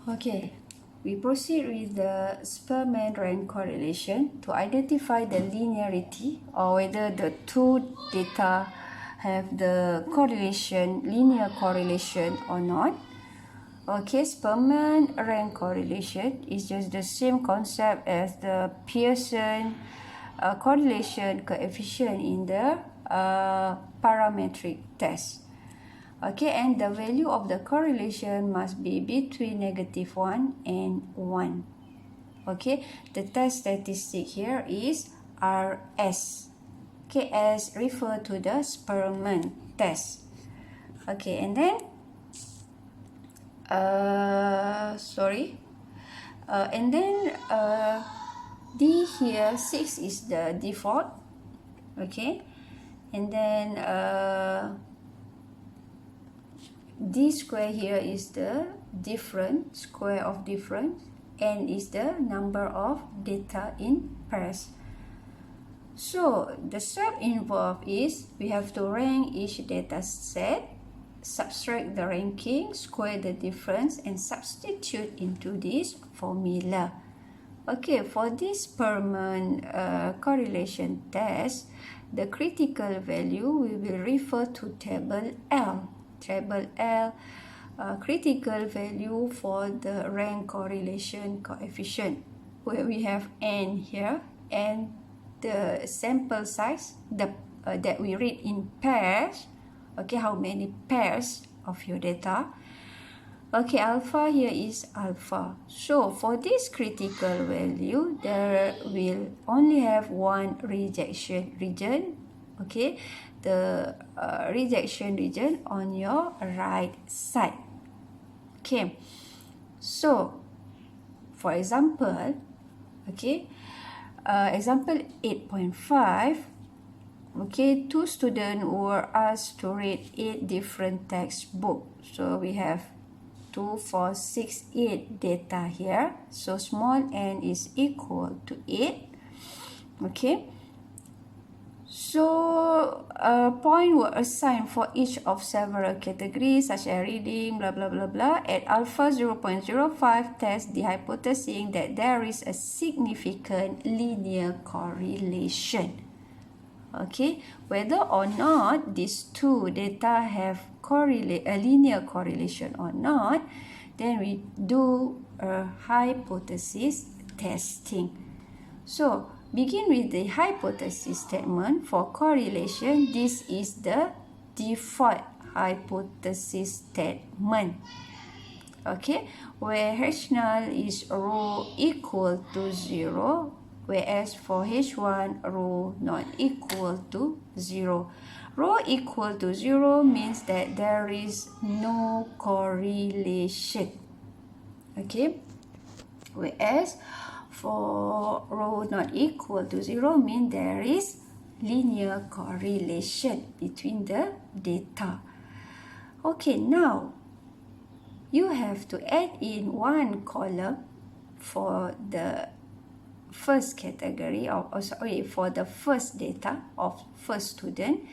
Okay, we proceed with the Spearman rank correlation to identify the linearity or whether the two data have the correlation, linear correlation or not. Okay, Spearman rank correlation is just the same concept as the Pearson correlation coefficient in the parametric test. Okay, and the value of the correlation must be between -1 and 1. Okay, the test statistic here is RS. Okay, as refer to the Spearman test. Okay, and then D here 6 is the default. Okay, and then D square here is the difference, square of difference, and is the number of data in pairs. So the step involved is we have to rank each data set, subtract the ranking, square the difference, and substitute into this formula. Okay, for this Spearman correlation test, the critical value we will refer to table L. Table L, critical value for the rank correlation coefficient, where we have n here, and the sample size that we read in pairs. Okay, how many pairs of your data. Okay, alpha here is alpha. So for this critical value, there will only have one rejection region. Okay, the rejection region on your right side. Okay, so for example, okay, example 8.5, okay, 2 students were asked to rate 8 different textbooks. So we have 2, 4, 6, 8 data here. So small n is equal to 8. Okay, so a point were assigned for each of several categories such as reading, blah blah blah blah. At alpha 0.05, test the hypothesis that there is a significant linear correlation. Okay, whether or not these two data have a linear correlation or not, then we do a hypothesis testing. So begin with the hypothesis statement. For correlation, this is the default hypothesis statement. Okay, where H0 is rho equal to 0, whereas for H1, rho not equal to 0. Rho equal to 0 means that there is no correlation. Okay, whereas for rho not equal to 0 means there is linear correlation between the data. Okay, now you have to add in one column for the first category for the first data of first student,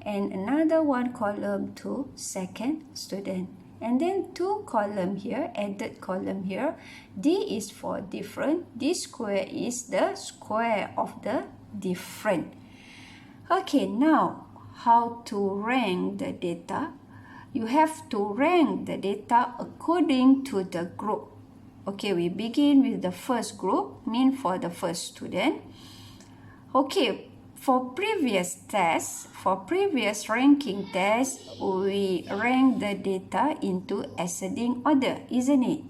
and another one column to second student, and then 2 column here, added column here. D is for different, D square is the square of the different. Okay, now how to rank the data? You have to rank the data according to the group. Okay, we begin with the first group, mean for the first student. Okay, for previous tests, for previous ranking tests, we rank the data into ascending order, isn't it?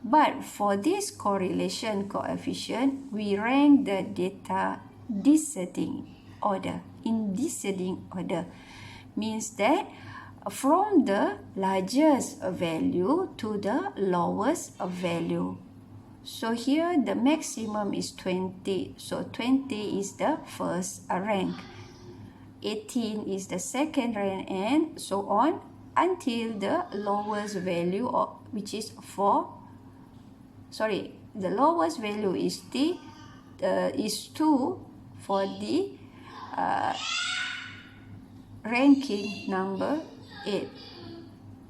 But for this correlation coefficient, we rank the data descending order. In descending order means that from the largest value to the lowest value. So here the maximum is 20. So 20 is the first rank. 18 is the second rank, and so on until the lowest value, which is 4. Sorry, the lowest value is 2 for the ranking number 8.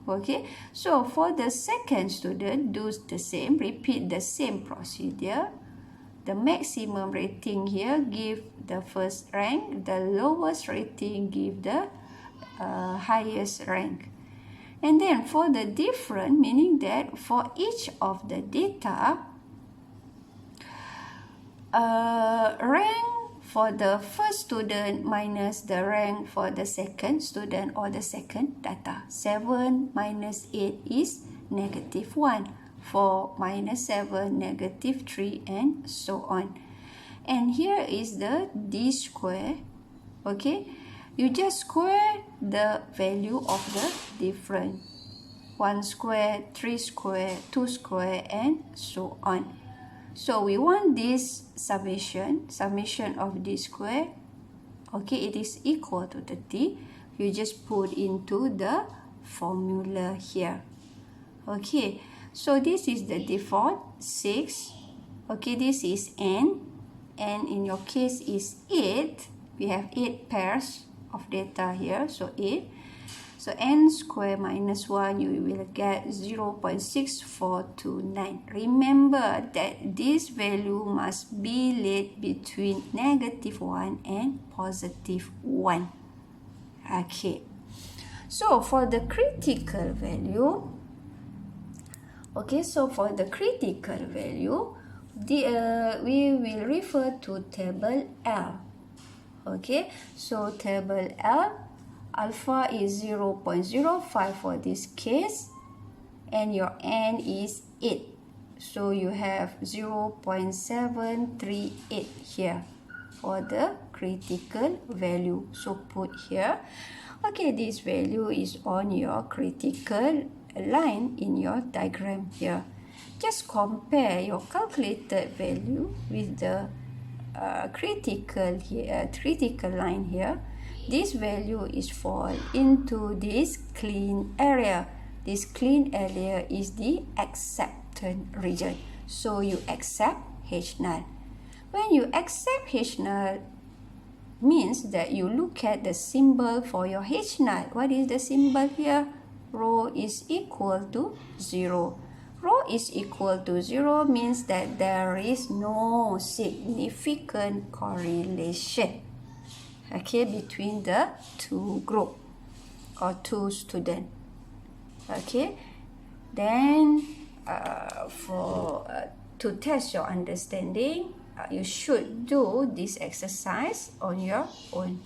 Okay, so for the second student, do the same, repeat the same procedure. The maximum rating here give the first rank, the lowest rating give the highest rank. And then for the different, meaning that for each of the data, rank for the first student minus the rank for the second student or the second data. 7 minus 8 is -1. 4 minus 7, -3, and so on. And here is the d square. Okay, you just square the value of the different. 1 square, 3 square, 2 square, and so on. So we want this summation of d square. Okay, it is equal to 30. You just put into the formula here. Okay, so this is the default 6. Okay, this is n. And in your case is 8. We have 8 pairs of data here, so 8. So n square minus 1, you will get 0.6429. Remember that this value must be laid between -1 and +1. Okay. So for the critical value, we will refer to table L. Okay, so table L, alpha is 0.05 for this case, and your n is 8. So you have 0.738 here for the critical value. So put here. Okay, this value is on your critical line in your diagram here. Just compare your calculated value with the critical line here. This value is fall into this clean area. This clean area is the acceptance region. So you accept H null. When you accept H null, means that you look at the symbol for your H null. What is the symbol here? Rho is equal to 0. Rho is equal to 0 means that there is no significant correlation, okay, between the two group or two students. Okay, then to test your understanding, you should do this exercise on your own.